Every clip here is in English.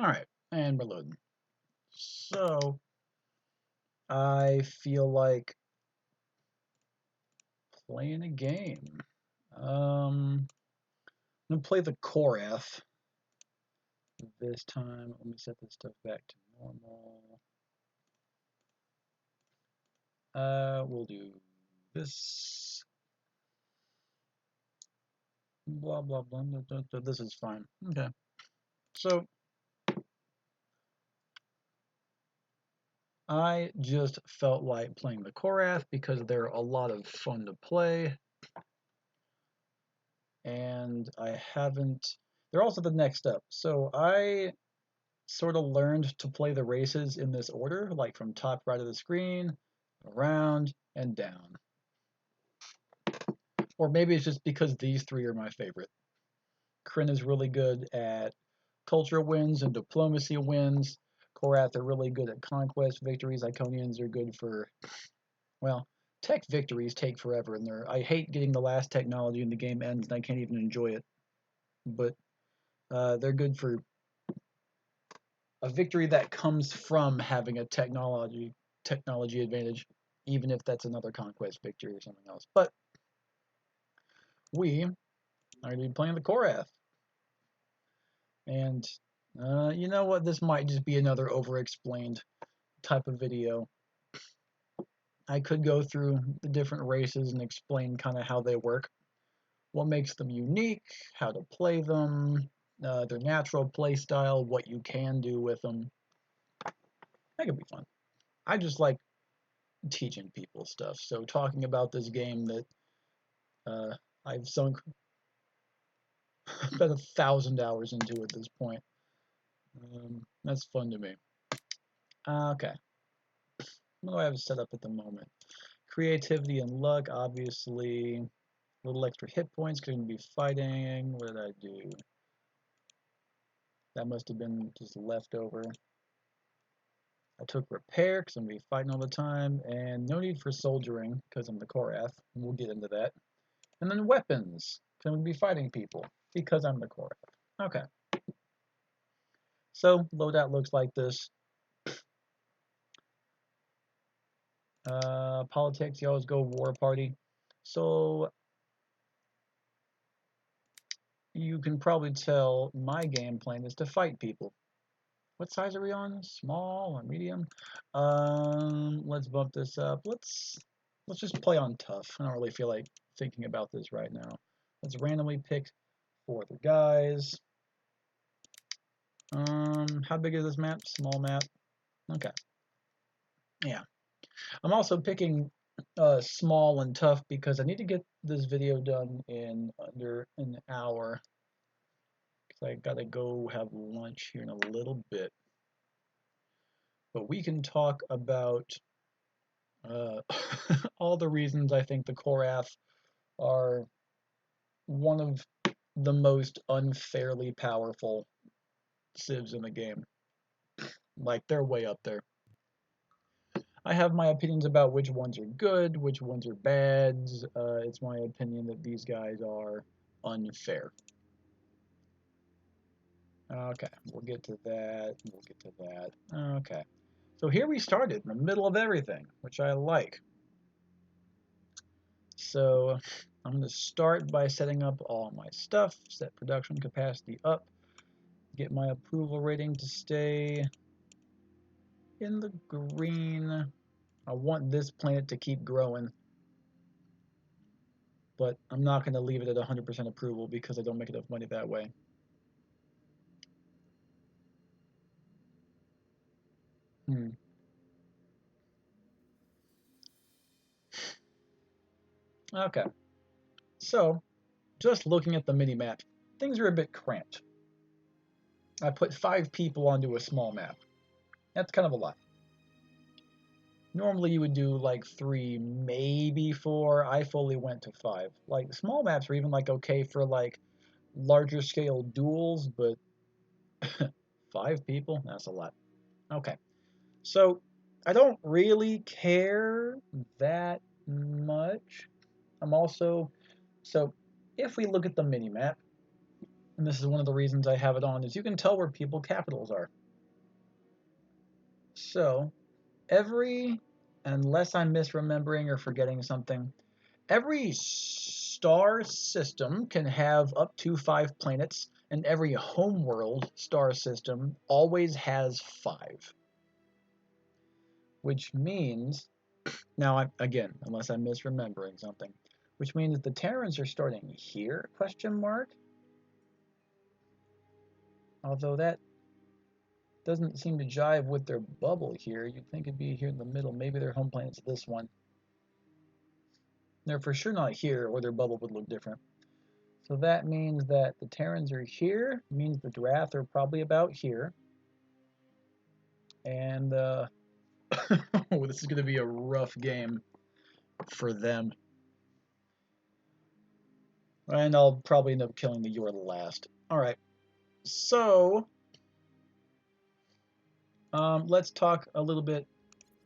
Alright, and we're loading. So, I feel like playing a game. I'm gonna play the Korath this time. Let me set this stuff back to normal. We'll do this. Blah, blah, blah. This is fine. Okay. So, I just felt like playing the Korath because they're a lot of fun to play. And I haven't. They're also the next up. So, I sort of learned to play the races in this order, like from top right of the screen, around, and down. Or maybe it's just because these three are my favorite. Kryn is really good at culture wins and diplomacy wins. Korath are really good at conquest victories. Iconians are good for, well, tech victories take forever, and I hate getting the last technology and the game ends and I can't even enjoy it. But they're good for a victory that comes from having a technology advantage, even if that's another conquest victory or something else. But we are going to be playing the Korath. And you know what? This might just be another overexplained type of video. I could go through the different races and explain kind of how they work, what makes them unique, how to play them, their natural play style, what you can do with them. That could be fun. I just like teaching people stuff. So talking about this game that I've sunk about 1,000 hours into at this point. That's fun to me. Okay. What do I have set up at the moment? Creativity and luck, obviously. A little extra hit points because I'm going to be fighting. What did I do? That must have been just leftover. I took repair because I'm going to be fighting all the time. And no need for soldiering because I'm the Korath. We'll get into that. And then weapons because I'm going to be fighting people because I'm the Korath. Okay. So loadout looks like this. Politics, you always go war party. So you can probably tell my game plan is to fight people. What size are we on? Small or medium? Let's bump this up. Let's just play on tough. I don't really feel like thinking about this right now. Let's randomly pick 4 other guys. How big is this map? Small map. Okay. Yeah. I'm also picking small and tough because I need to get this video done in under an hour. Because I gotta go have lunch here in a little bit. But we can talk about all the reasons I think the Korath are one of the most unfairly powerful civs in the game. Like, they're way up there. I have my opinions about which ones are good, which ones are bad. It's my opinion that these guys are unfair. Okay, we'll get to that. We'll get to that. Okay. So here we started in the middle of everything, which I like. So I'm going to start by setting up all my stuff, set production capacity up, get my approval rating to stay in the green. I want this planet to keep growing, but I'm not going to leave it at 100% approval because I don't make enough money that way. Okay, so just looking at the mini-map, things are a bit cramped. I put 5 people onto a small map. That's kind of a lot. Normally you would do like 3, maybe 4. I fully went to 5. Like, small maps are even like okay for like larger scale duels, but 5 people? That's a lot. Okay. So I don't really care that much. I'm also, so if we look at the mini map, and this is one of the reasons I have it on, is you can tell where people capitals are. So unless I'm misremembering or forgetting something, every star system can have up to 5 planets, and every homeworld star system always has 5. Which means, now again, unless I'm misremembering something, which means the Terrans are starting here, question mark? Although that doesn't seem to jive with their bubble here. You'd think it'd be here in the middle. Maybe their home planet's this one. They're for sure not here, or their bubble would look different. So that means that the Terrans are here, means the Drath are probably about here. And oh, this is going to be a rough game for them. And I'll probably end up killing the Yor last. Alright, so let's talk a little bit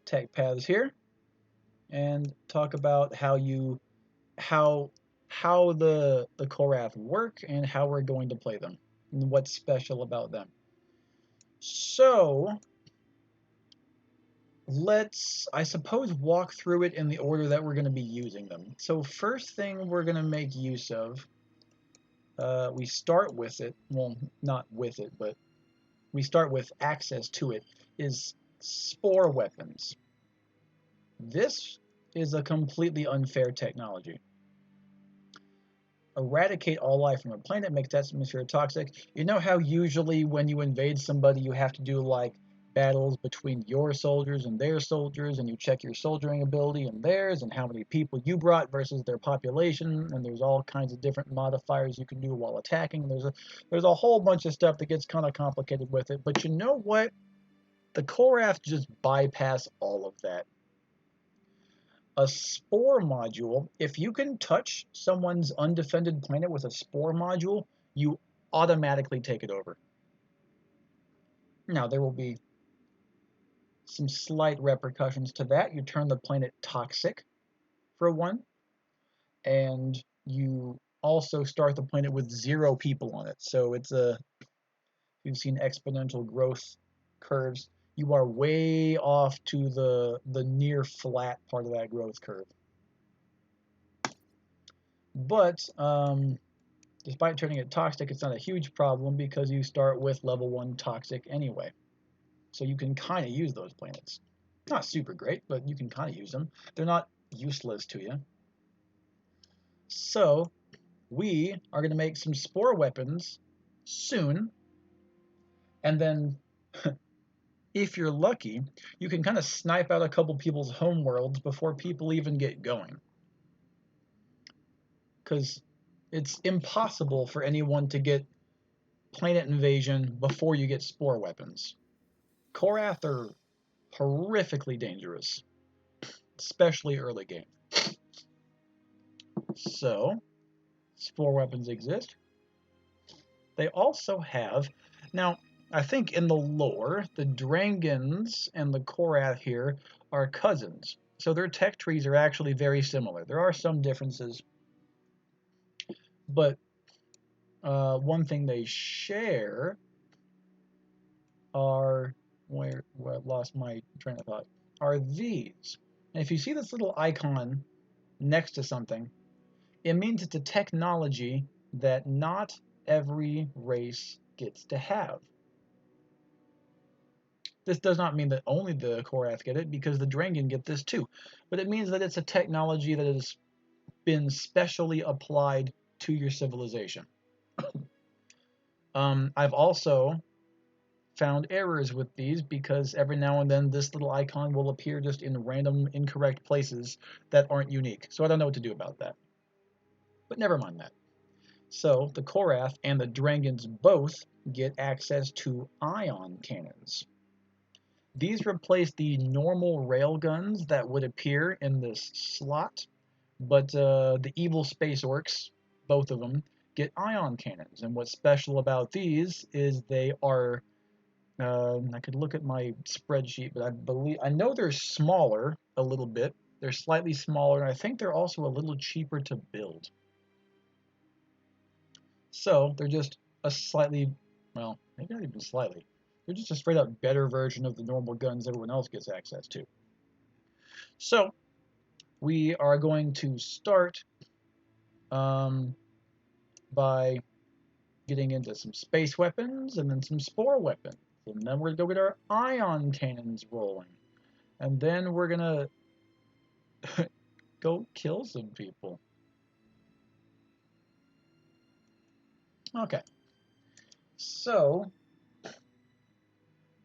tech paths here, and talk about how the Korath work and how we're going to play them and what's special about them. So let's, I suppose, walk through it in the order that we're going to be using them. So first thing we're going to make use of, we start with it, well, not with it, but we start with access to it, is spore weapons. This is a completely unfair technology. Eradicate all life from a planet, makes that atmosphere toxic. You know how usually when you invade somebody you have to do like battles between your soldiers and their soldiers, and you check your soldiering ability and theirs, and how many people you brought versus their population, and there's all kinds of different modifiers you can do while attacking. There's a whole bunch of stuff that gets kind of complicated with it, but you know what? The Korath just bypass all of that. A spore module, if you can touch someone's undefended planet with a spore module, you automatically take it over. Now, there will be some slight repercussions to that. You turn the planet toxic, for one, and you also start the planet with 0 people on it. So it's you've seen exponential growth curves, you are way off to the near flat part of that growth curve. But despite turning it toxic, it's not a huge problem because you start with level 1 toxic anyway. So you can kind of use those planets. Not super great, but you can kind of use them. They're not useless to you. So we are going to make some spore weapons soon, and then if you're lucky, you can kind of snipe out a couple people's homeworlds before people even get going. Because it's impossible for anyone to get planet invasion before you get spore weapons. Korath are horrifically dangerous, especially early game. So, spore weapons exist. They also have, now, I think in the lore, the Drangons and the Korath here are cousins. So their tech trees are actually very similar. There are some differences, but one thing they share are, where I lost my train of thought, are these. And if you see this little icon next to something, it means it's a technology that not every race gets to have. This does not mean that only the Korath get it, because the Drangan get this too. But it means that it's a technology that has been specially applied to your civilization. I've also found errors with these, because every now and then this little icon will appear just in random incorrect places that aren't unique. So I don't know what to do about that. But never mind that. So the Korath and the Drangans both get access to ion cannons. These replace the normal railguns that would appear in this slot, but the evil space orcs, both of them, get ion cannons. And what's special about these is they are, I could look at my spreadsheet, but I know they're smaller a little bit. They're slightly smaller, and I think they're also a little cheaper to build. So they're just a slightly, well, maybe not even slightly. They're just a straight up better version of the normal guns everyone else gets access to. So we are going to start by getting into some space weapons and then some spore weapons. And then we're going to go get our ion cannons rolling. And then we're going to go kill some people. Okay. So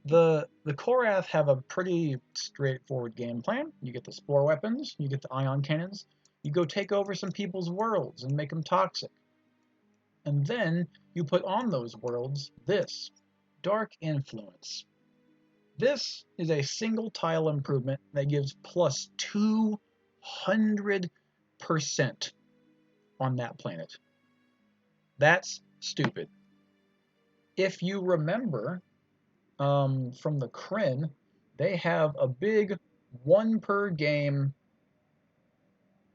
the Korath have a pretty straightforward game plan. You get the spore weapons, you get the ion cannons, you go take over some people's worlds and make them toxic. And then you put on those worlds this Dark Influence. This is a single tile improvement that gives plus 200% on that planet. That's stupid. If you remember from the Kryn, they have a big one per game,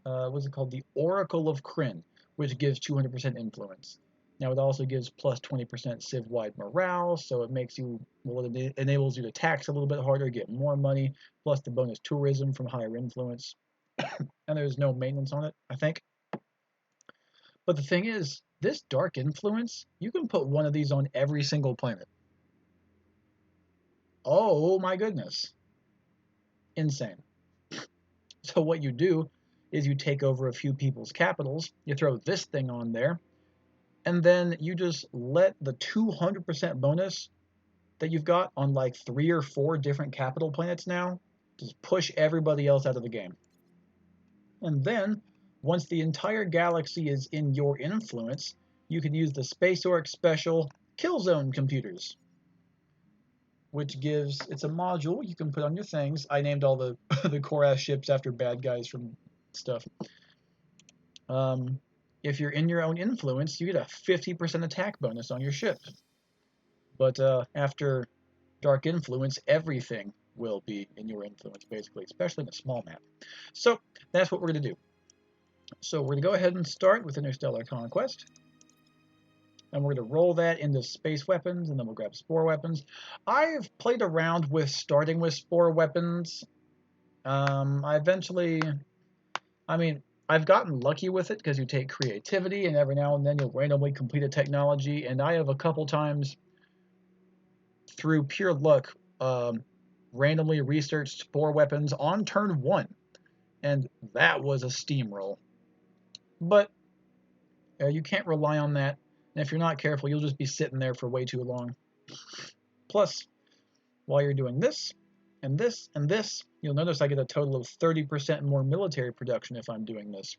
what's it called? The Oracle of Kryn, which gives 200% influence. Now it also gives plus 20% civ-wide morale, so it makes you, well, it enables you to tax a little bit harder, get more money, plus the bonus tourism from higher influence. And there's no maintenance on it, I think. But the thing is, this dark influence, you can put one of these on every single planet. Oh my goodness. Insane. So what you do is you take over a few people's capitals, you throw this thing on there, and then you just let the 200% bonus that you've got on like 3 or 4 different capital planets now just push everybody else out of the game. And then once the entire galaxy is in your influence, you can use the Space Orc special Kill Zone computers, which gives, it's a module you can put on your things. I named all the the Korath ships after bad guys from stuff. If you're in your own influence, you get a 50% attack bonus on your ship. But after Dark Influence, everything will be in your influence, basically, especially in a small map. So that's what we're going to do. So we're going to go ahead and start with Interstellar Conquest. And we're going to roll that into space weapons, and then we'll grab spore weapons. I've played around with starting with spore weapons. I've gotten lucky with it because you take creativity, and every now and then you'll randomly complete a technology. And I have a couple times, through pure luck, randomly researched spore weapons on turn 1. And that was a steamroll. But you can't rely on that. And if you're not careful, you'll just be sitting there for way too long. Plus, while you're doing this, and this, and this, you'll notice I get a total of 30% more military production if I'm doing this.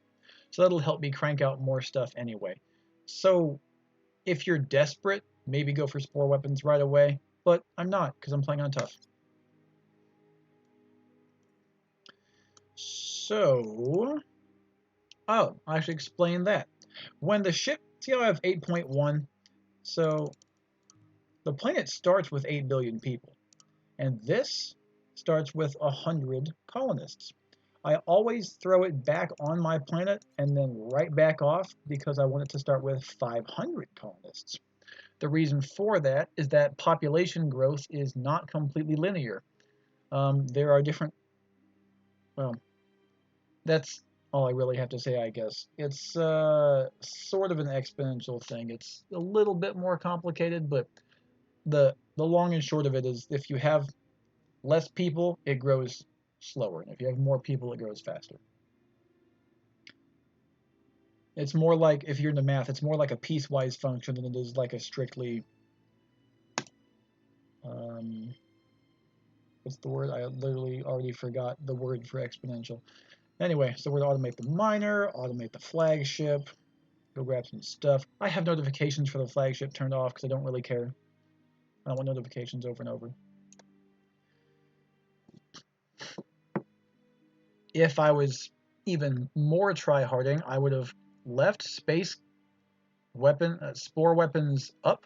So that'll help me crank out more stuff anyway. So if you're desperate, maybe go for spore weapons right away. But I'm not, because I'm playing on tough. So, oh, I should explain that. When the ship, see how I have 8.1? So the planet starts with 8 billion people. And this starts with 100 colonists. I always throw it back on my planet and then right back off because I want it to start with 500 colonists. The reason for that is that population growth is not completely linear. There are different, well, that's all I really have to say, I guess. It's sort of an exponential thing. It's a little bit more complicated, but the long and short of it is if you have less people, it grows slower. And if you have more people, it grows faster. It's more like, if you're into math, it's more like a piecewise function than it is like a strictly, what's the word? I literally already forgot the word for exponential. Anyway, so we're going to automate the miner, automate the flagship, go grab some stuff. I have notifications for the flagship turned off because I don't really care. I don't want notifications over and over. If I was even more try-harding, I would have left space spore weapons up,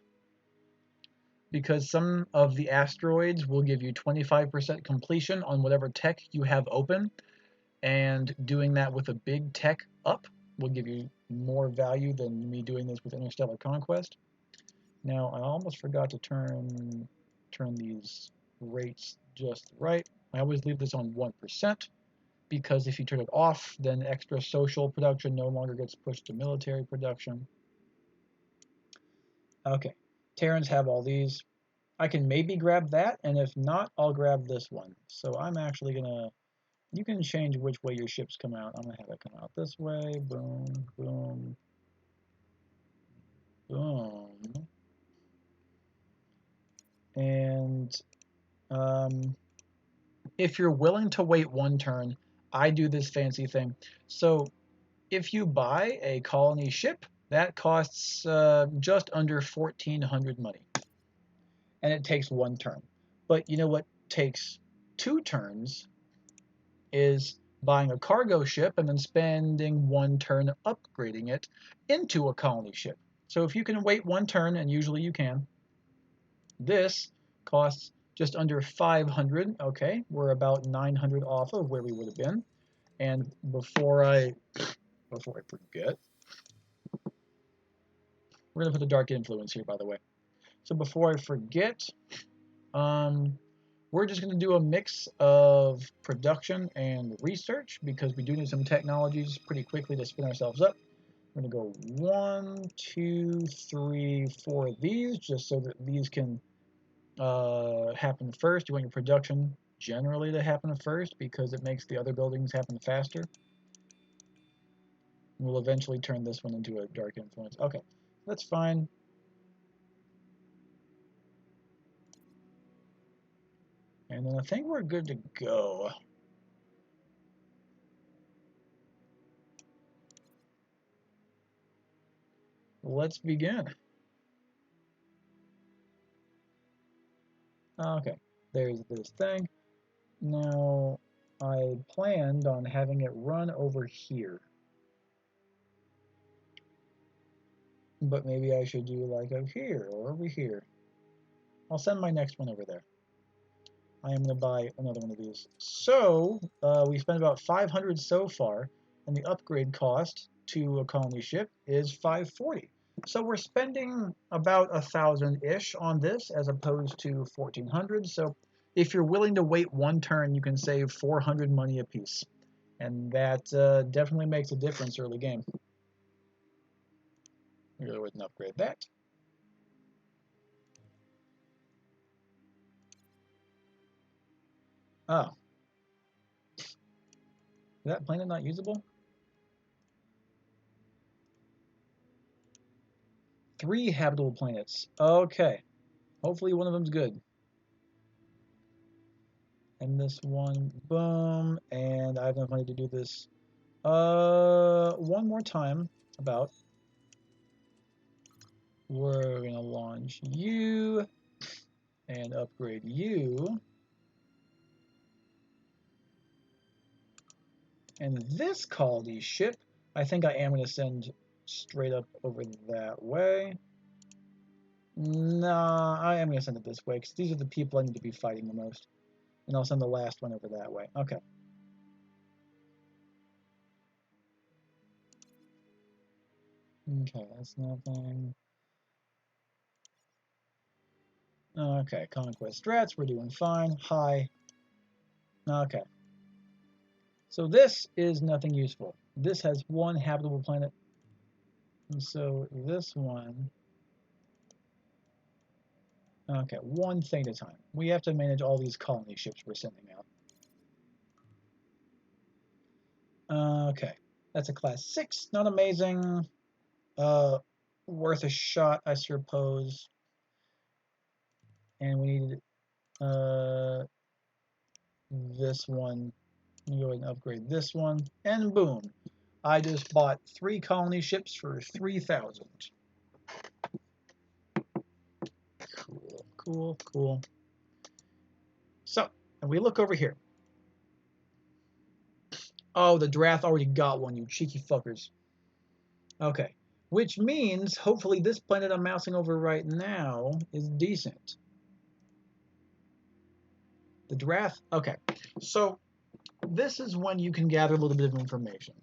because some of the asteroids will give you 25% completion on whatever tech you have open, and doing that with a big tech up will give you more value than me doing this with Interstellar Conquest. Now, I almost forgot to turn these rates just right. I always leave this on 1% because if you turn it off, then extra social production no longer gets pushed to military production. Okay, Terrans have all these. I can maybe grab that, and if not, I'll grab this one. So I'm actually gonna, you can change which way your ships come out. I'm gonna have it come out this way, boom, boom, boom. And if you're willing to wait one turn, I do this fancy thing. So if you buy a colony ship, that costs just under 1,400 money, and it takes one turn. But you know what takes 2 turns is buying a cargo ship and then spending one turn upgrading it into a colony ship. So if you can wait one turn, and usually you can, this costs just under 500. Okay, we're about 900 off of where we would have been. And before I forget, we're gonna put a dark influence here, by the way. So before I forget, we're just gonna do a mix of production and research because we do need some technologies pretty quickly to spin ourselves up. We're gonna go 1, 2, 3, 4 of these, just so that these can happen first. You want your production generally to happen first because it makes the other buildings happen faster. We'll eventually turn this one into a dark influence. Okay, that's fine. And then I think we're good to go. Let's begin. Okay, there's this thing. Now, I planned on having it run over here. But maybe I should do like over here or over here. I'll send my next one over there. I am going to buy another one of these. So, we spent about 500 so far, and the upgrade cost to a colony ship is 540. So we're spending about 1,000-ish on this as opposed to 1,400. So if you're willing to wait one turn, you can save 400 money apiece. And that definitely makes a difference early game. We're going to go ahead and upgrade that. Oh. Is that planet not usable? 3 habitable planets. Okay. Hopefully one of them's good. And this one, boom. And I have enough money to do this one more time. About. We're going to launch you and upgrade you. And this colony ship, I think I am going to send straight up over that way. Nah, I am going to send it this way because these are the people I need to be fighting the most. And I'll send the last one over that way. Okay. Okay, that's nothing. Okay, conquest strats, we're doing fine. Hi. Okay. So this is nothing useful. This has 1 habitable planet. And so this one... Okay, one thing at a time. We have to manage all these colony ships we're sending out. Okay, that's a class 6. Not amazing. Worth a shot, I suppose. And we need this one. Let me go ahead and upgrade this one. And boom. I just bought 3 colony ships for 3,000. Cool, cool, cool. So, and we look over here. Oh, the Drath already got one, you cheeky fuckers. Okay, which means hopefully this planet I'm mousing over right now is decent. The Drath, okay. So this is when you can gather a little bit of information.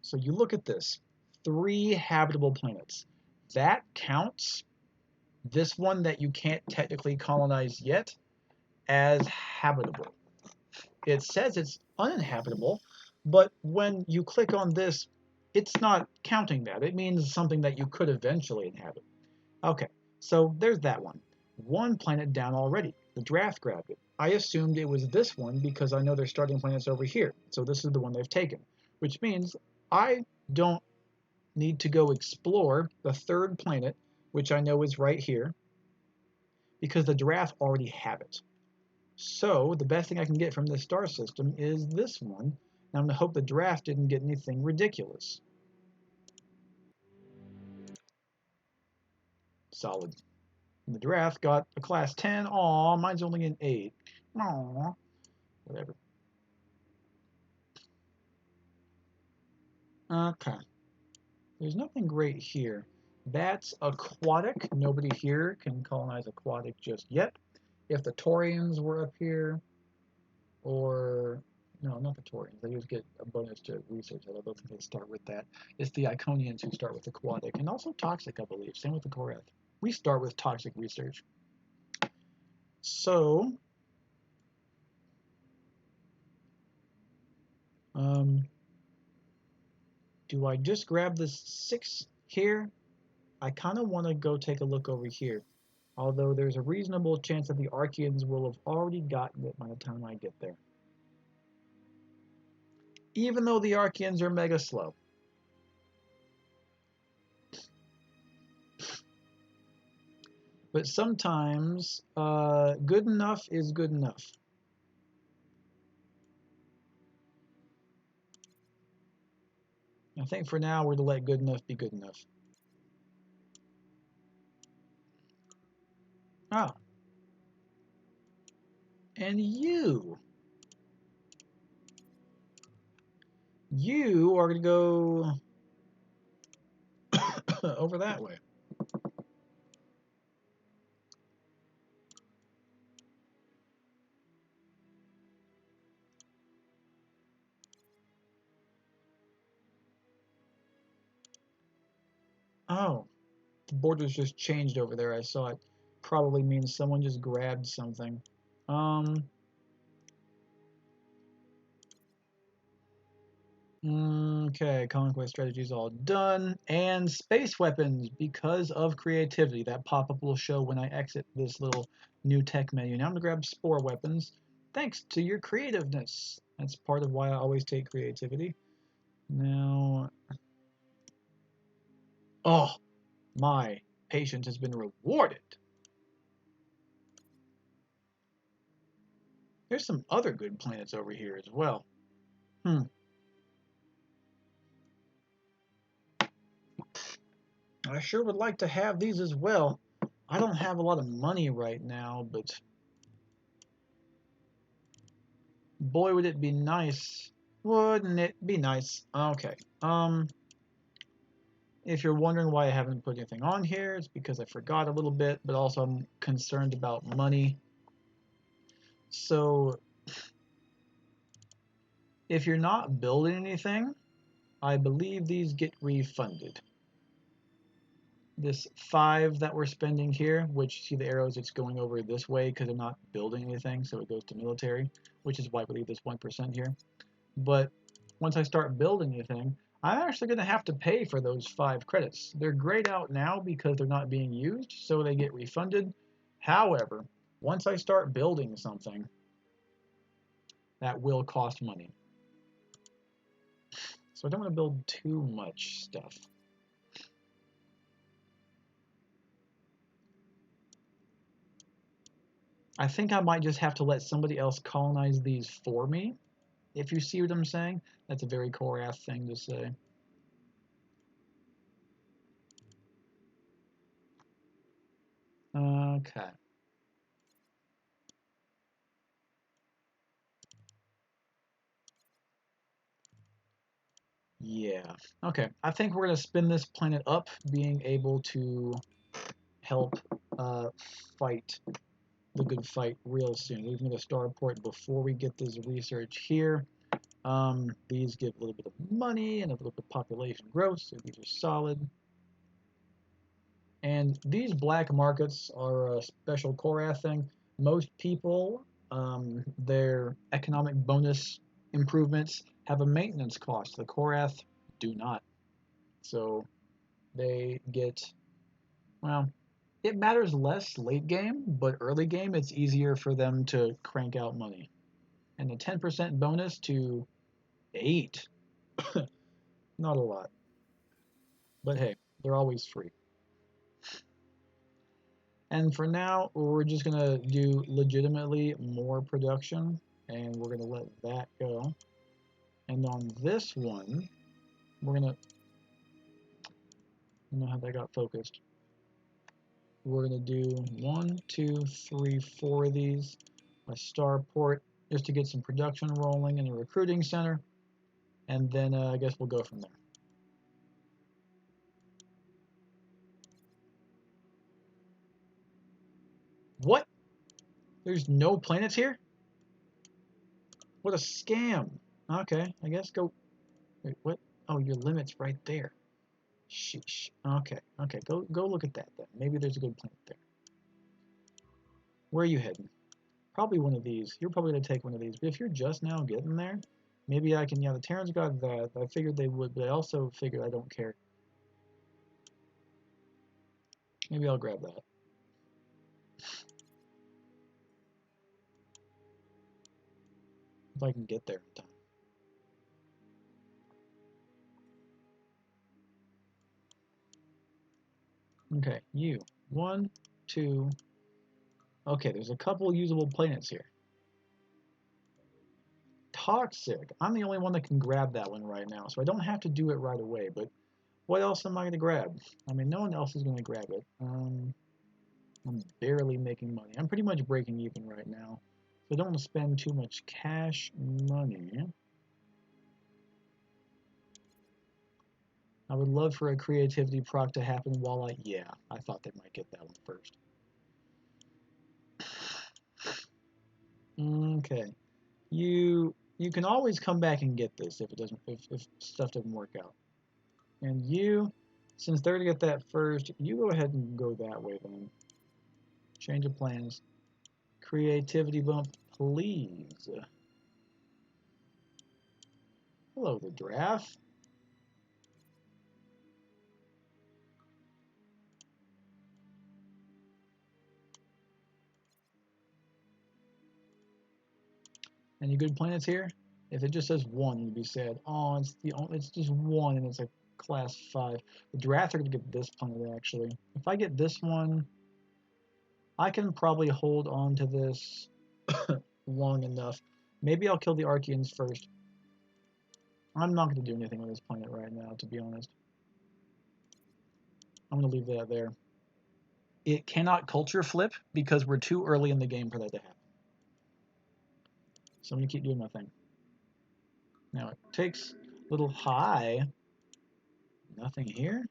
So you look at this, 3 habitable planets. That counts this one that you can't technically colonize yet as habitable. It says it's uninhabitable, but when you click on this, it's not counting that. It means something that you could eventually inhabit. Okay, so there's that one. One planet down already. The draft grabbed it. I assumed it was this one because I know their starting planet's over here. So this is the one they've taken, which means I don't need to go explore the third planet, which I know is right here, because the draft already have it. So the best thing I can get from this star system is this one. And I'm going to hope the draft didn't get anything ridiculous. Solid. And the draft got a class 10. Aw, mine's only an 8. Aw, whatever. Okay. There's nothing great here. That's aquatic. Nobody here can colonize aquatic just yet. If the Taurians were up here, or no, not the Taurians. They just get a bonus to research. I don't think they start with that. It's the Iconians who start with aquatic and also toxic, I believe. Same with the Korath. We start with toxic research. So, do I just grab this 6 here? I kind of want to go take a look over here. Although there's a reasonable chance that the Archeans will have already gotten it by the time I get there. Even though the Archeans are mega slow. But sometimes good enough is good enough. I think for now we're to let good enough be good enough. Oh. And you are going to go over that way. Oh, the border's just changed over there. I saw it. Probably means someone just grabbed something. Okay, conquest strategy is all done. And space weapons, because of creativity. That pop-up will show when I exit this little new tech menu. Now I'm going to grab spore weapons. Thanks to your creativeness. That's part of why I always take creativity. Now... Oh, my patience has been rewarded. There's some other good planets over here as well. I sure would like to have these as well. I don't have a lot of money right now, but boy, would it be nice. Wouldn't it be nice? Okay. If you're wondering why I haven't put anything on here, it's because I forgot a little bit, but also I'm concerned about money. So, if you're not building anything, I believe these get refunded. This 5 that we're spending here, which see the arrows, it's going over this way because I'm not building anything, so it goes to military, which is why I believe this 1% here. But once I start building anything, I'm actually going to have to pay for those 5 credits. They're grayed out now because they're not being used, so they get refunded. However, once I start building something, that will cost money. So I don't want to build too much stuff. I think I might just have to let somebody else colonize these for me, if you see what I'm saying. That's a very Korath thing to say. Okay. Yeah. Okay. I think we're going to spin this planet up, being able to help fight the good fight real soon. We're going to starport before we get this research here. These give a little bit of money and a little bit of population growth, so these are solid. And these black markets are a special Korath thing. Most people, their economic bonus improvements have a maintenance cost. The Korath do not. So they get, well, it matters less late game, but early game it's easier for them to crank out money. And the 10% bonus to 8, not a lot. But hey, they're always free. And for now, we're just going to do legitimately more production, and we're going to let that go. And on this one, we're going to, I don't know how that got focused. We're going to do 1, 2, 3, 4 of these. A starport just to get some production rolling in the recruiting center. And then I guess we'll go from there. What? There's no planets here? What a scam. Okay, I guess go. Wait, what? Oh, your limit's right there. Sheesh. Okay, okay, go look at that then. Maybe there's a good planet there. Where are you heading? Probably one of these. You're probably gonna take one of these. But if you're just now getting there, maybe I can. Yeah, the Terrans got that. I figured they would, but I also figured I don't care. Maybe I'll grab that. If I can get there in time. Okay, you. 1, 2. Okay, there's a couple usable planets here. Toxic. I'm the only one that can grab that one right now, so I don't have to do it right away, but what else am I going to grab? I mean, no one else is going to grab it. I'm barely making money. I'm pretty much breaking even right now, so I don't want to spend too much cash money. I would love for a creativity proc to happen while yeah, I thought they might get that one first. Okay. You can always come back and get this if it doesn't if stuff doesn't work out. And you, since they're gonna get that first, you go ahead and go that way then. Change of plans. Creativity bump, please. Hello, the draft. Any good planets here? If it just says one, you'd be sad. Oh, it's just one, and it's a class 5. The draft are gonna get this planet actually. If I get this one, I can probably hold on to this long enough. Maybe I'll kill the Archeans first. I'm not going to do anything with this planet right now, to be honest. I'm going to leave that there. It cannot culture flip because we're too early in the game for that to happen. So I'm going to keep doing my thing. Now it takes a little high. Nothing here.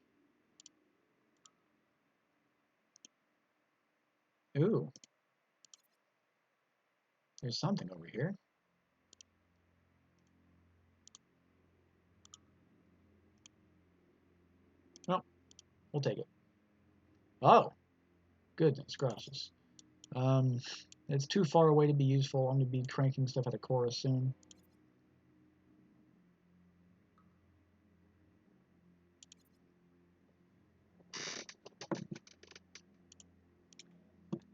Ooh. There's something over here. Oh, we'll take it. Oh, goodness gracious. It's too far away to be useful. I'm going to be cranking stuff out of Korra soon.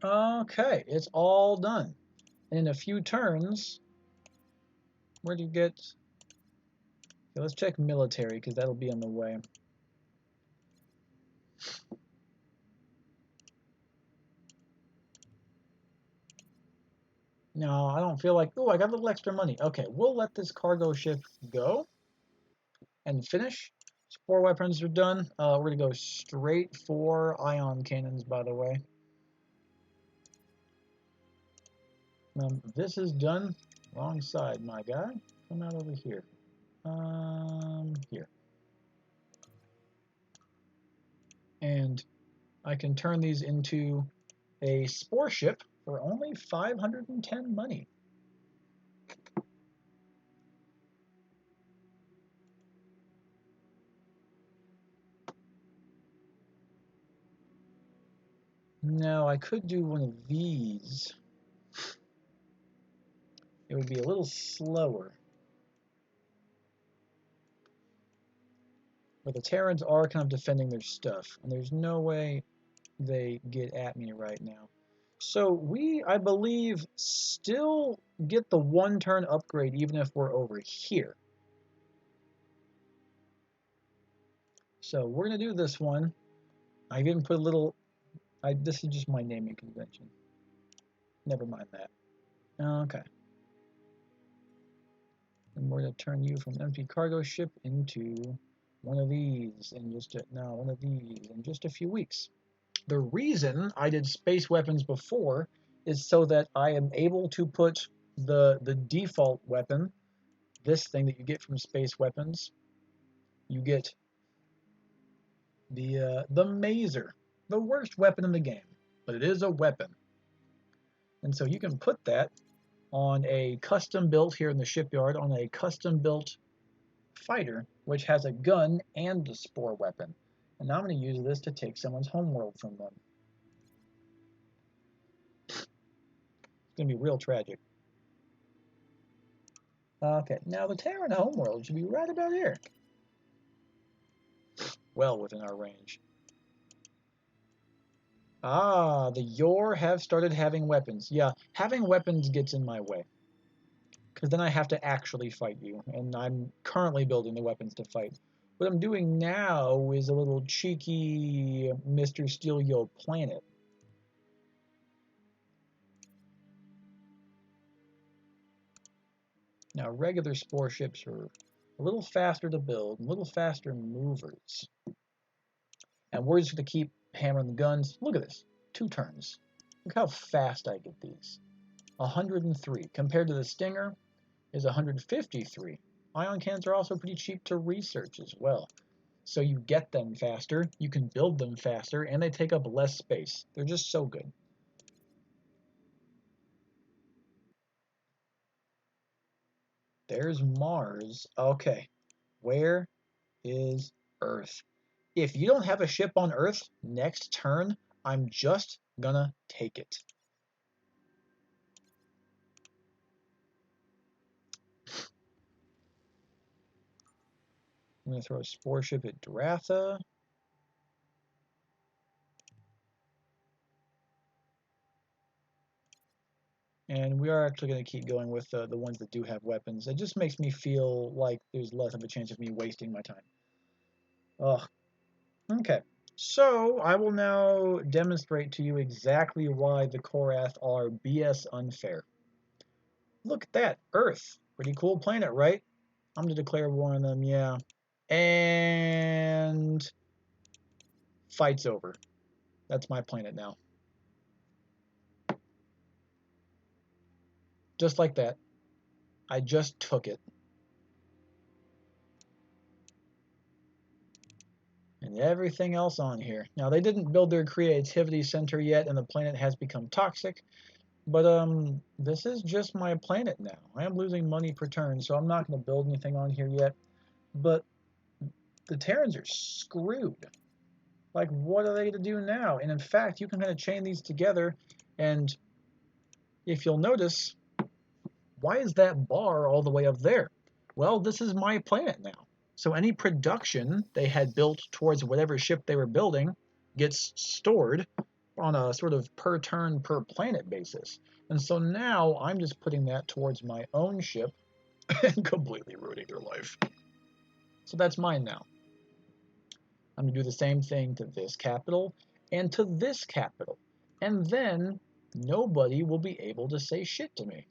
Okay, it's all done. In a few turns, where do you get... Okay, let's check military, because that'll be on the way. No, I don't feel like... Oh, I got a little extra money. Okay, we'll let this cargo ship go and finish. 4 weapons are done. We're going to go straight for ion cannons, by the way. This is done. Wrong side, my guy. Come out over here. Here. And I can turn these into a spore ship for only 510 money. Now, I could do one of these. It would be a little slower. But the Terrans are kind of defending their stuff, and there's no way they get at me right now. So we, I believe, still get the one-turn upgrade even if we're over here. So we're going to do this one. I even put a little... this is just my naming convention. Never mind that. Okay. And we're going to turn you from empty cargo ship into one of these in just one of these in just a few weeks. The reason I did space weapons before is so that I am able to put the default weapon, this thing that you get from space weapons. You get the Mazer, the worst weapon in the game, but it is a weapon. And so you can put that on a custom built here in the shipyard on a custom built fighter, which has a gun and a spore weapon. And now I'm going to use this to take someone's homeworld from them. It's going to be real tragic. Okay, now the Terran homeworld should be right about here. Well within our range. Ah, the Yor have started having weapons. Yeah, having weapons gets in my way. Because then I have to actually fight you, and I'm currently building the weapons to fight. What I'm doing now is a little cheeky Mr. Steel Yo planet. Now, regular spore ships are a little faster to build, a little faster movers. And we're just going to keep hammering the guns. Look at this, 2 turns. Look how fast I get these. 103 compared to the Stinger is 153. Ion cannons are also pretty cheap to research as well. So you get them faster, you can build them faster, and they take up less space. They're just so good. There's Mars. Okay, where is Earth? If you don't have a ship on Earth, next turn, I'm just gonna take it. I'm gonna throw a spore ship at Dratha. And we are actually going to keep going with the ones that do have weapons. It just makes me feel like there's less of a chance of me wasting my time. Ugh. Okay. So I will now demonstrate to you exactly why the Korath are BS unfair. Look at that. Earth. Pretty cool planet, right? I'm going to declare one of them, yeah. And fight's over. That's my planet now. Just like that. I just took it. And everything else on here. Now, they didn't build their creativity center yet, and the planet has become toxic. But this is just my planet now. I am losing money per turn, so I'm not going to build anything on here yet. But the Terrans are screwed. Like, what are they to do now? And in fact, you can kind of chain these together, and if you'll notice, why is that bar all the way up there? Well, this is my planet now. So any production they had built towards whatever ship they were building gets stored on a sort of per turn per planet basis. And so now I'm just putting that towards my own ship and completely ruining their life. So that's mine now. I'm going to do the same thing to this capital and to this capital. And then nobody will be able to say shit to me.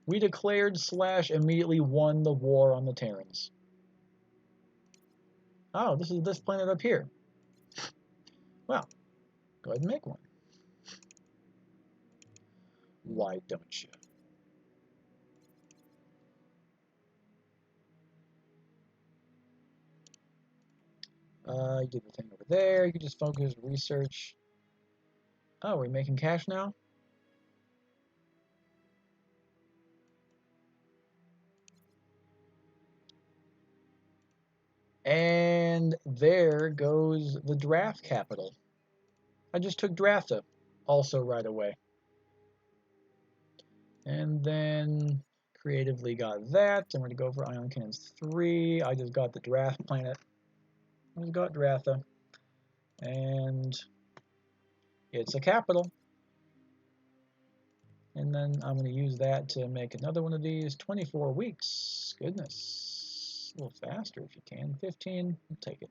We declared / immediately won the war on the Terrans. Oh, this is this planet up here. Well, go ahead and make one. Why don't you? You did the thing over there. You just focus, research. Oh, we're making cash now? And there goes the draft capital. I just took Dratha also right away. And then creatively got that. I'm going to go for Ion Cannons 3. I just got the draft planet. I just got Dratha. And it's a capital. And then I'm going to use that to make another one of these. 24 weeks. Goodness. A little faster if you can. 15. I'll take it.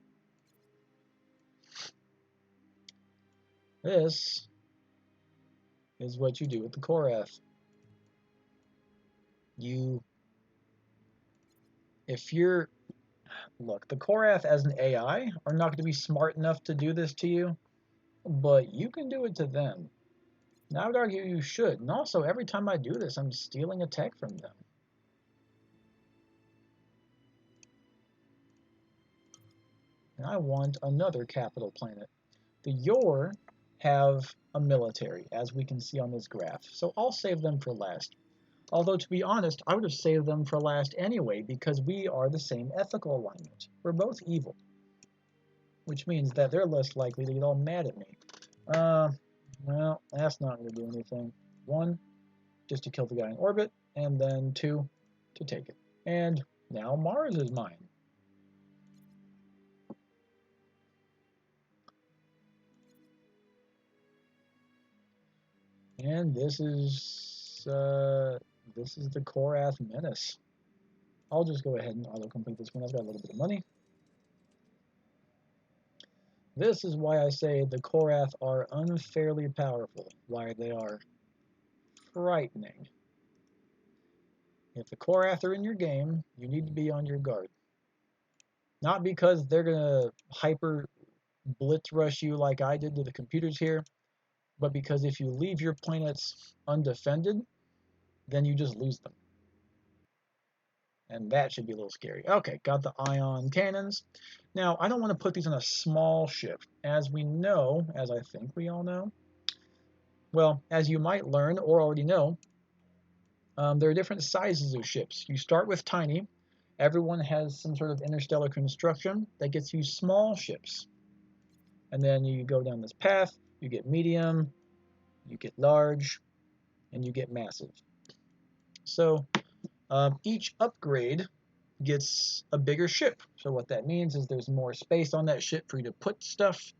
This is what you do with the Korath. Look, the Korath as an AI are not going to be smart enough to do this to you, but you can do it to them. Now I would argue you should. And also, every time I do this, I'm stealing a tech from them. And I want another capital planet. The Yor have a military, as we can see on this graph, so I'll save them for last. Although, to be honest, I would have saved them for last anyway, because we are the same ethical alignment. We're both evil, which means that they're less likely to get all mad at me. Well, that's not going to do anything. 1, just to kill the guy in orbit, and then 2, to take it. And now Mars is mine. And this is the Korath Menace. I'll just go ahead and auto-complete this one. I've got a little bit of money. This is why I say the Korath are unfairly powerful, why they are frightening. If the Korath are in your game, you need to be on your guard. Not because they're going to hyper blitz rush you like I did to the computers here, but because if you leave your planets undefended, then you just lose them. And that should be a little scary. Okay, got the ion cannons. Now, I don't want to put these on a small ship. As we know, as I think we all know, well, as you might learn or already know, there are different sizes of ships. You start with tiny. Everyone has some sort of interstellar construction that gets you small ships. And then you go down this path, you get medium, you get large, and you get massive. So each upgrade gets a bigger ship. So what that means is there's more space on that ship for you to put stuff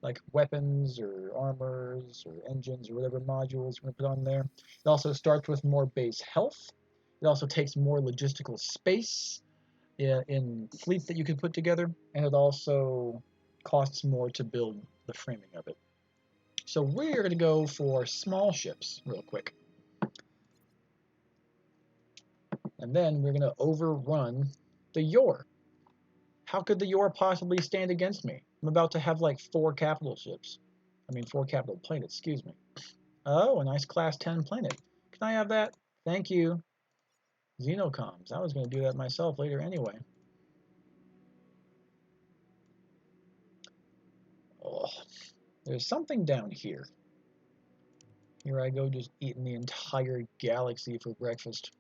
like weapons or armors or engines or whatever modules you're going to put on there. It also starts with more base health. It also takes more logistical space in fleets that you can put together, and it also costs more to build the framing of it. So we're going to go for small ships real quick. And then we're going to overrun the Yor. How could the Yor possibly stand against me? I'm about to have like 4 capital ships. I mean 4 capital planets, excuse me. Oh, a nice class 10 planet. Can I have that? Thank you. Xenocoms. I was going to do that myself later anyway. Oh, there's something down here. Here I go just eating the entire galaxy for breakfast.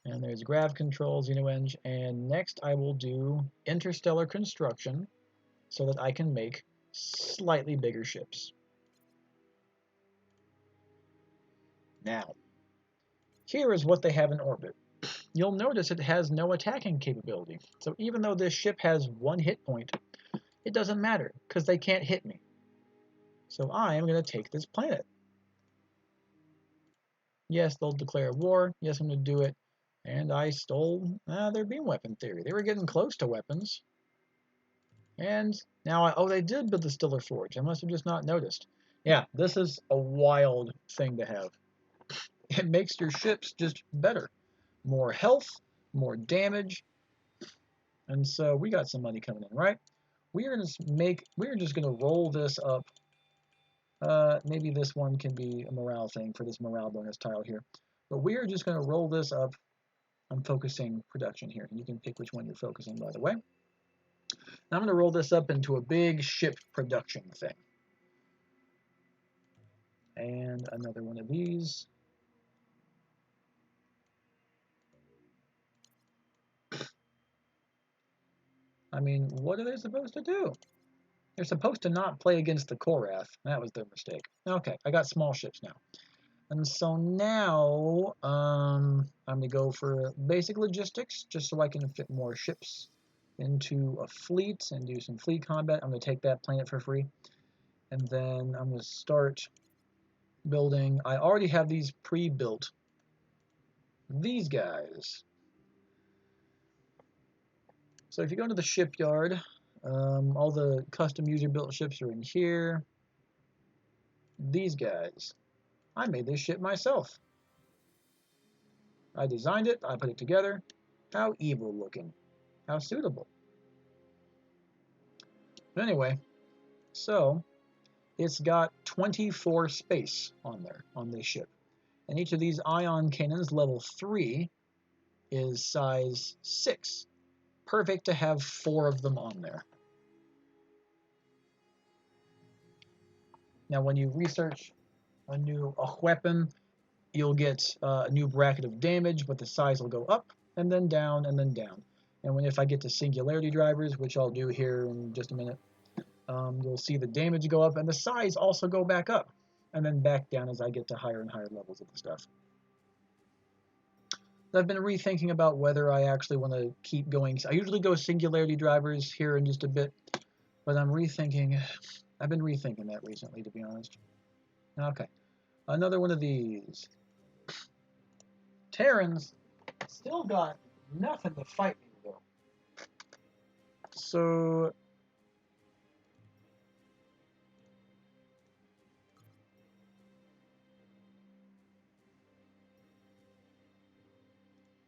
And there's grav control, Xenoeng, and next I will do interstellar construction so that I can make slightly bigger ships. Now, here is what they have in orbit. You'll notice it has no attacking capability. So even though this ship has 1 hit point, it doesn't matter because they can't hit me. So I am going to take this planet. Yes, they'll declare war. Yes, I'm going to do it. And I stole their beam weapon theory. They were getting close to weapons. And now, oh, they did build the Stiller Forge. I must have just not noticed. Yeah, this is a wild thing to have. It makes your ships just better. More health, more damage. And so we got some money coming in, right? We're just going to roll this up. Maybe this one can be a morale thing for this morale bonus tile here. But we are just going to roll this up. I'm focusing production here. You can pick which one you're focusing, by the way. Now I'm going to roll this up into a big ship production thing. And another one of these. I mean, what are they supposed to do? They're supposed to not play against the Korath. That was their mistake. Okay, I got small ships now. And so now, I'm going to go for basic logistics, just so I can fit more ships into a fleet and do some fleet combat. I'm going to take that planet for free. And then I'm going to start building. I already have these pre-built. These guys. So if you go into the shipyard, all the custom user-built ships are in here. These guys. I made this ship myself. I designed it. I put it together. How evil looking. How suitable. But anyway, so it's got 24 space on there, on this ship. And each of these ion cannons, level 3, is size 6. Perfect to have 4 of them on there. Now, when you research a new weapon, you'll get a new bracket of damage, but the size will go up, and then down, and then down. And if I get to singularity drivers, which I'll do here in just a minute, you'll see the damage go up, and the size also go back up, and then back down as I get to higher and higher levels of the stuff. I've been rethinking about whether I actually want to keep going. I usually go singularity drivers here in just a bit, but I'm rethinking. I've been rethinking that recently, to be honest. Okay, another one of these. Terrans still got nothing to fight me though. So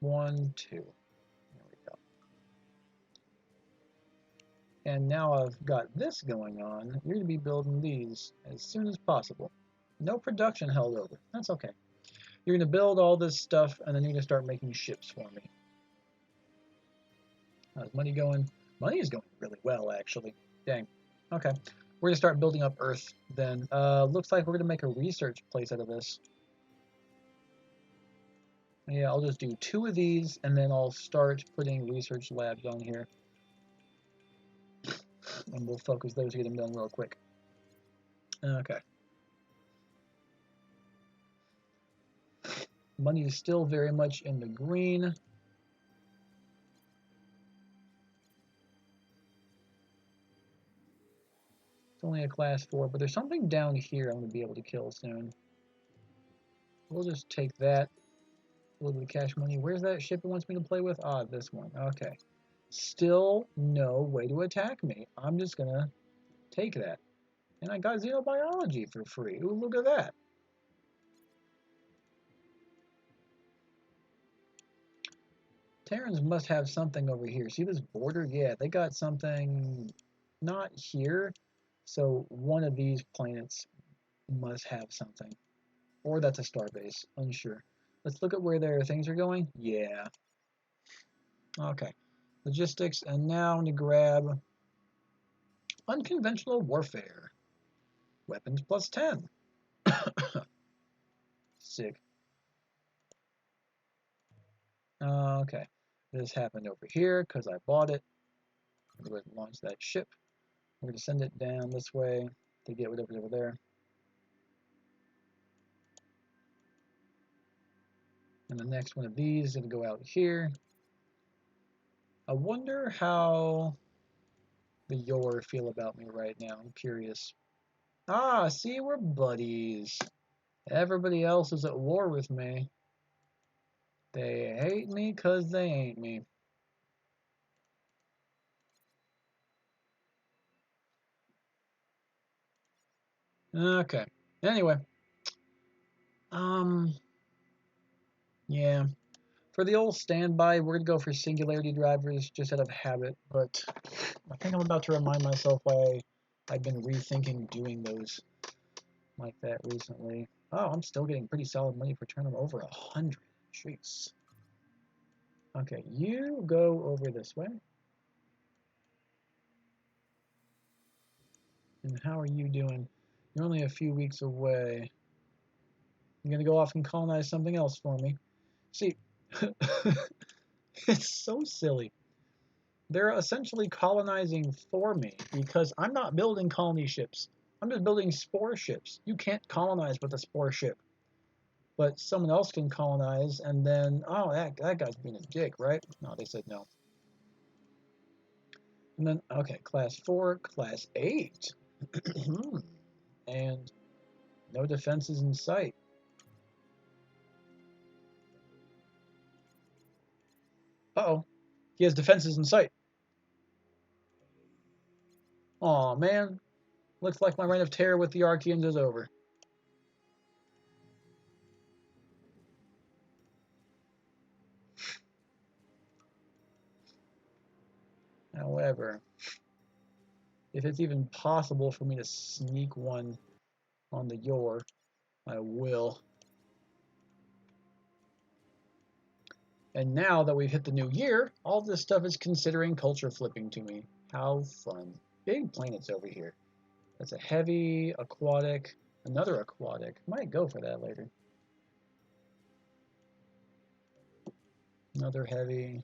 1, 2. There we go. And now I've got this going on. You're going to be building these as soon as possible. No production held over. That's okay. You're going to build all this stuff, and then you're going to start making ships for me. How's money going? Money is going really well, actually. Dang. Okay. We're going to start building up Earth then. Looks like we're going to make a research place out of this. Yeah, I'll just do 2 of these, and then I'll start putting research labs on here. And we'll focus those to get them done real quick. Okay. Money is still very much in the green. It's only a class 4, but there's something down here I'm going to be able to kill soon. We'll just take that. A little bit of cash money. Where's that ship it wants me to play with? Ah, this one. Okay. Still no way to attack me. I'm just going to take that. And I got xenobiology for free. Ooh, look at that. Terrans must have something over here. See this border? Yeah, they got something not here. So one of these planets must have something. Or that's a starbase. Unsure. Let's look at where their things are going. Yeah. Okay. Logistics. And now I'm going to grab unconventional warfare. Weapons plus 10. Sick. Okay. This happened over here because I bought it. I'm going to launch that ship. We're going to send it down this way to get whatever's over there. And the next one of these is going to go out here. I wonder how the Yor feel about me right now. I'm curious. Ah, see, we're buddies. Everybody else is at war with me. They hate me because they ain't me. Okay. Anyway. Yeah. For the old standby, we're going to go for singularity drivers just out of habit, but I think I'm about to remind myself why I've been rethinking doing those like that recently. Oh, I'm still getting pretty solid money for turning them over 100. Jeez. Okay, you go over this way. And how are you doing? You're only a few weeks away. You're going to go off and colonize something else for me. See, it's so silly. They're essentially colonizing for me because I'm not building colony ships. I'm just building spore ships. You can't colonize with a spore ship. But someone else can colonize, and then, oh, that guy's being a dick, right? No, they said no. And then, okay, class 4, class 8. And no defenses in sight. Uh-oh. He has defenses in sight. Aw, man. Looks like my reign of terror with the Archeans is over. However, if it's even possible for me to sneak one on the Yor, I will. And now that we've hit the new year, all this stuff is considering culture flipping to me. How fun. Big planets over here. That's a heavy, aquatic, another aquatic. Might go for that later. Another heavy.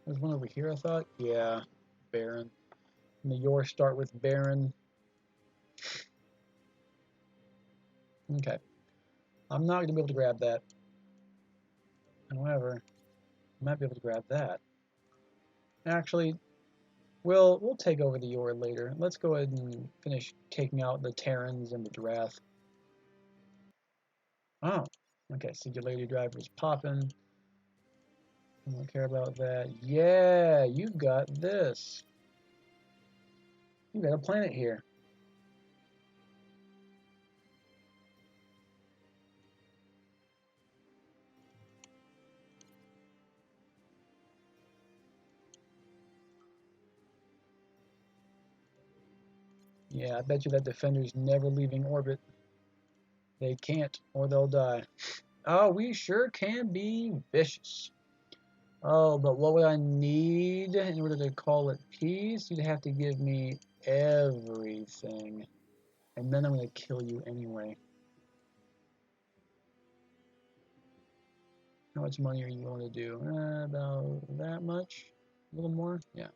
There's one over here, I thought. Yeah, Baron. And the Yor start with Baron. Okay. I'm not going to be able to grab that. However, I might be able to grab that. Actually, we'll take over the Yor later. Let's go ahead and finish taking out the Terrans and the Drath. Oh, okay. Singularity driver's popping. I don't care about that. Yeah, you got this. You got a planet here. Yeah, I bet you that defender's never leaving orbit. They can't, or they'll die. Oh, we sure can be vicious. Oh, but what would I need in order to call it peace? You'd have to give me everything. And then I'm going to kill you anyway. How much money are you going to do? About that much? A little more? Yeah.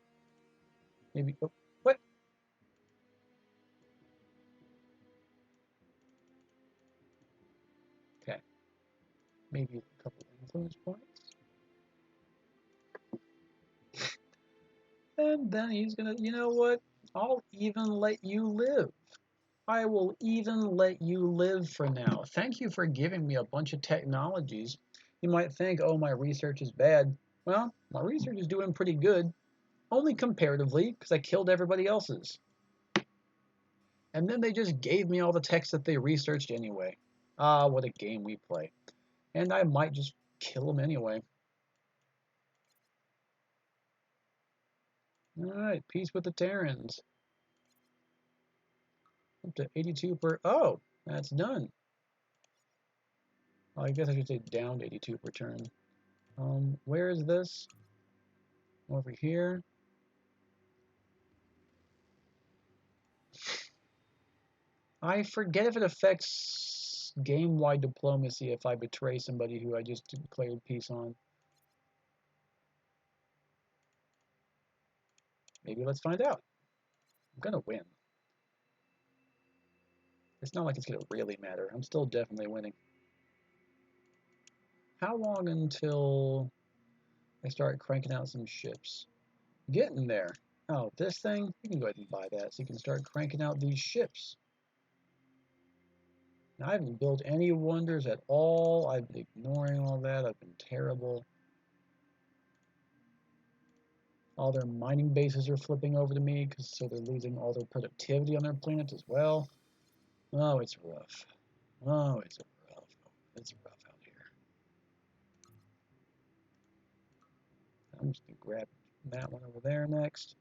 Maybe. Oh, what? Okay. Maybe a couple influence points. And then he's going to, you know what? I'll even let you live. I will even let you live for now. Thank you for giving me a bunch of technologies. You might think, oh, my research is bad. Well, my research is doing pretty good, only comparatively, because I killed everybody else's. And then they just gave me all the text that they researched anyway. Ah, what a game we play. And I might just kill them anyway. Alright, peace with the Terrans. Up to 82 per... Oh, that's done. Oh, I guess I should say down to 82 per turn. Where is this? Over here. I forget if it affects game-wide diplomacy if I betray somebody who I just declared peace on. Maybe let's find out. I'm gonna win. It's not like it's gonna really matter. I'm still definitely winning. How long until I start cranking out some ships? Getting there. Oh, this thing? You can go ahead and buy that so you can start cranking out these ships. Now, I haven't built any wonders at all. I've been ignoring all that. I've been terrible. All their mining bases are flipping over to me, so they're losing all their productivity on their planet as well. Oh, it's rough. Oh, it's rough. It's rough out here. I'm just going to grab that one over there next.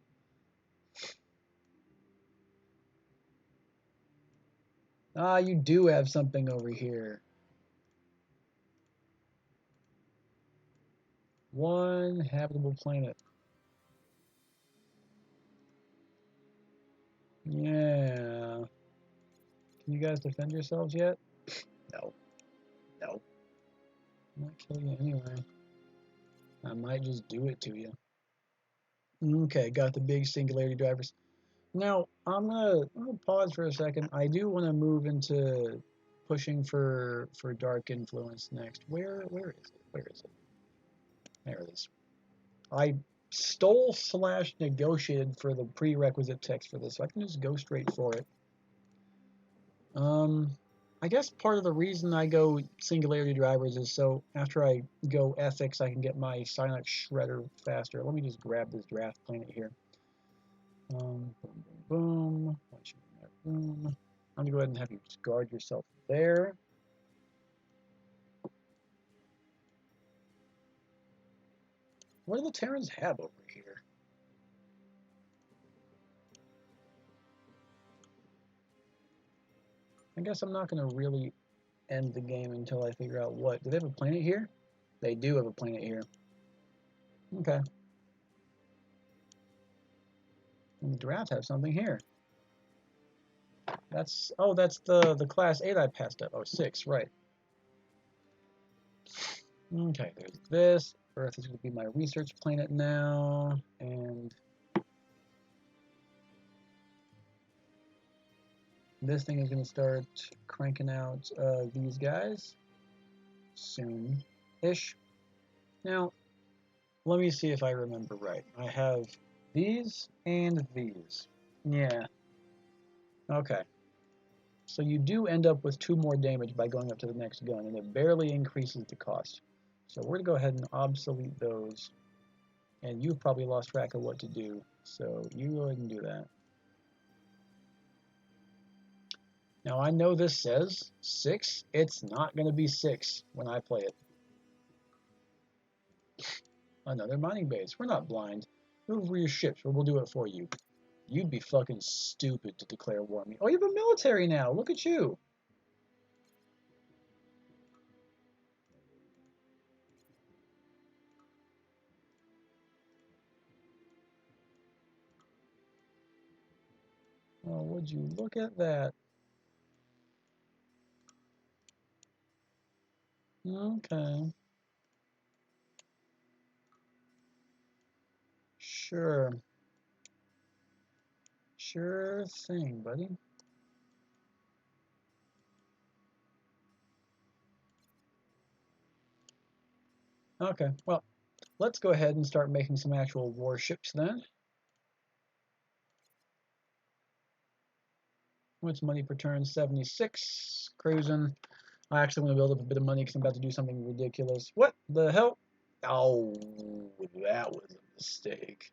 Ah, you do have something over here. One habitable planet. Yeah. Can you guys defend yourselves yet? No. No. I'm not killing you anyway. I might just do it to you. Okay, got the big singularity drivers. Now, I'm gonna pause for a second. I do want to move into pushing for dark influence next. Where is it? Where is it? There it is. I stole slash negotiated for the prerequisite text for this, so I can just go straight for it. Um, I guess part of the reason I go singularity drivers is so after I go ethics, I can get my silent shredder faster. Let me just grab this draft planet here. Boom, boom, boom, boom. I'm gonna go ahead and have you guard yourself there. What do the Terrans have over here? I guess I'm not gonna really end the game until I figure out what. Do they have a planet here? They do have a planet here. Okay. And the draft have something here. That's the class 8 I passed up. Oh, 6, right. Okay, there's this. Earth is going to be my research planet now, and this thing is going to start cranking out these guys soon-ish. Now, let me see if I remember right. I have these and these. Yeah. Okay. So you do end up with 2 more damage by going up to the next gun, and it barely increases the cost. So we're going to go ahead and obsolete those. And you've probably lost track of what to do, so you go ahead and do that. Now I know this says 6. It's not going to be 6 when I play it. Another mining base. We're not blind. Move over your ships or we'll do it for you. You'd be fucking stupid to declare war on me. Oh, you have a military now. Look at you. Oh, would you look at that? Okay. Sure. Sure thing, buddy. Okay, well, let's go ahead and start making some actual warships then. What's money per turn? 76. Cruising. I actually want to build up a bit of money because I'm about to do something ridiculous. What the hell? Oh, that was a mistake.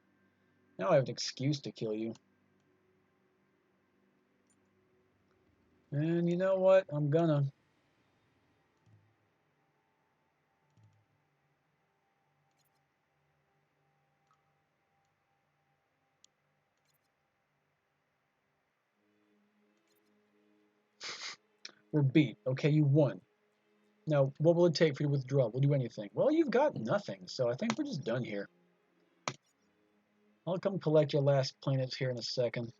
Now I have an excuse to kill you. And you know what? I'm gonna. We're beat. Okay, you won. Now, what will it take for you to withdraw? We'll do anything. Well, you've got nothing, so I think we're just done here. I'll come collect your last planets here in a second.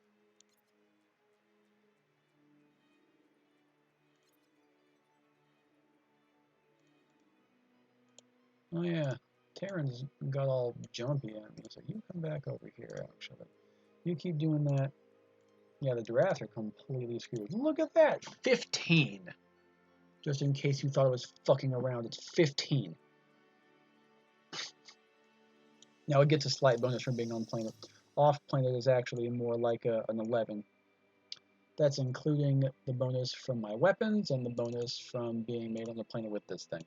Oh yeah, Terran's got all jumpy at me, so you come back over here, actually. You keep doing that. Yeah, the Durath are completely screwed. Look at that! 15! Just in case you thought I was fucking around, it's 15. Now it gets a slight bonus from being on planet. Off planet is actually more like an 11. That's including the bonus from my weapons and the bonus from being made on the planet with this thing.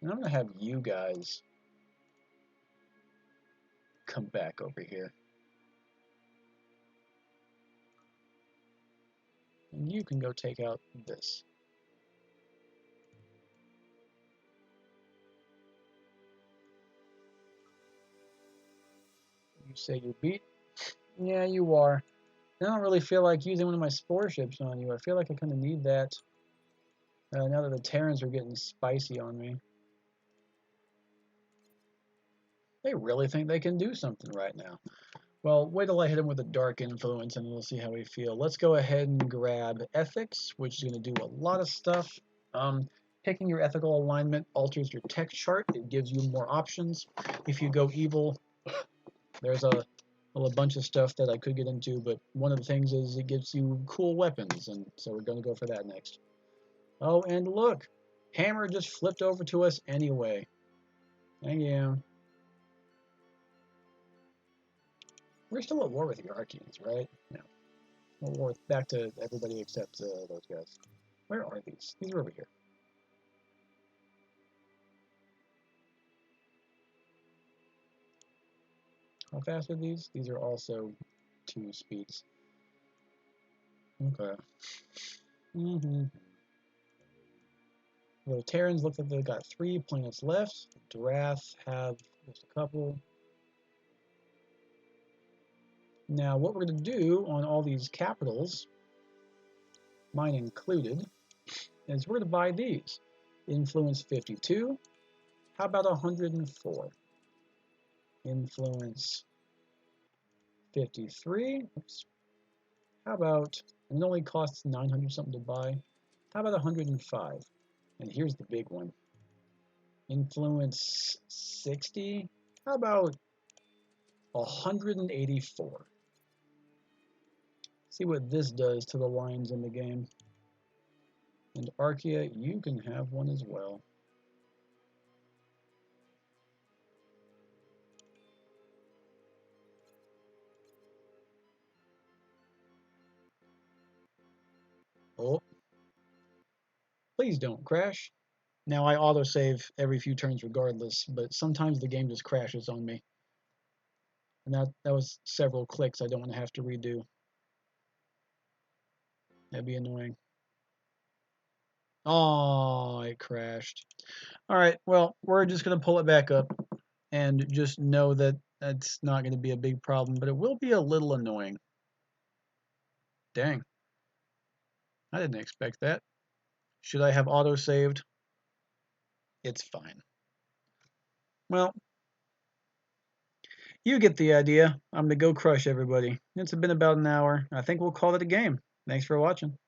And I'm going to have you guys come back over here. And you can go take out this. You say you're beat? Yeah, you are. I don't really feel like using one of my spore ships on you. I feel like I kind of need that now that the Terrans are getting spicy on me. They really think they can do something right now. Well, wait till I hit him with a dark influence and we'll see how we feel. Let's go ahead and grab ethics, which is going to do a lot of stuff. picking your ethical alignment alters your tech chart. It gives you more options. If you go evil, there's a bunch of stuff that I could get into, but one of the things is it gives you cool weapons, and so we're going to go for that next. Oh, and look, Hammer just flipped over to us anyway. Thank you. We're still at war with the Archeans, right? No. We're at war back to everybody except those guys. Where are these? These are over here. How fast are these? These are also 2 speeds. Okay. The Terrans look like they've got 3 planets left. Dorath have just a couple. Now, what we're going to do on all these capitals, mine included, is we're going to buy these. Influence 52. How about 104? Influence 53. Oops. How about, and it only costs 900 something to buy. How about 105? And here's the big one. Influence 60. How about 184? See what this does to the lines in the game. And Archaea, you can have one as well. Oh, please don't crash. Now I autosave every few turns regardless, but sometimes the game just crashes on me. And that was several clicks I don't want to have to redo. That'd be annoying. Oh, it crashed. All right, well, we're just going to pull it back up and just know that that's not going to be a big problem, but it will be a little annoying. Dang. I didn't expect that. Should I have auto-saved? It's fine. Well, you get the idea. I'm going to go crush everybody. It's been about an hour. I think we'll call it a game. Thanks for watching.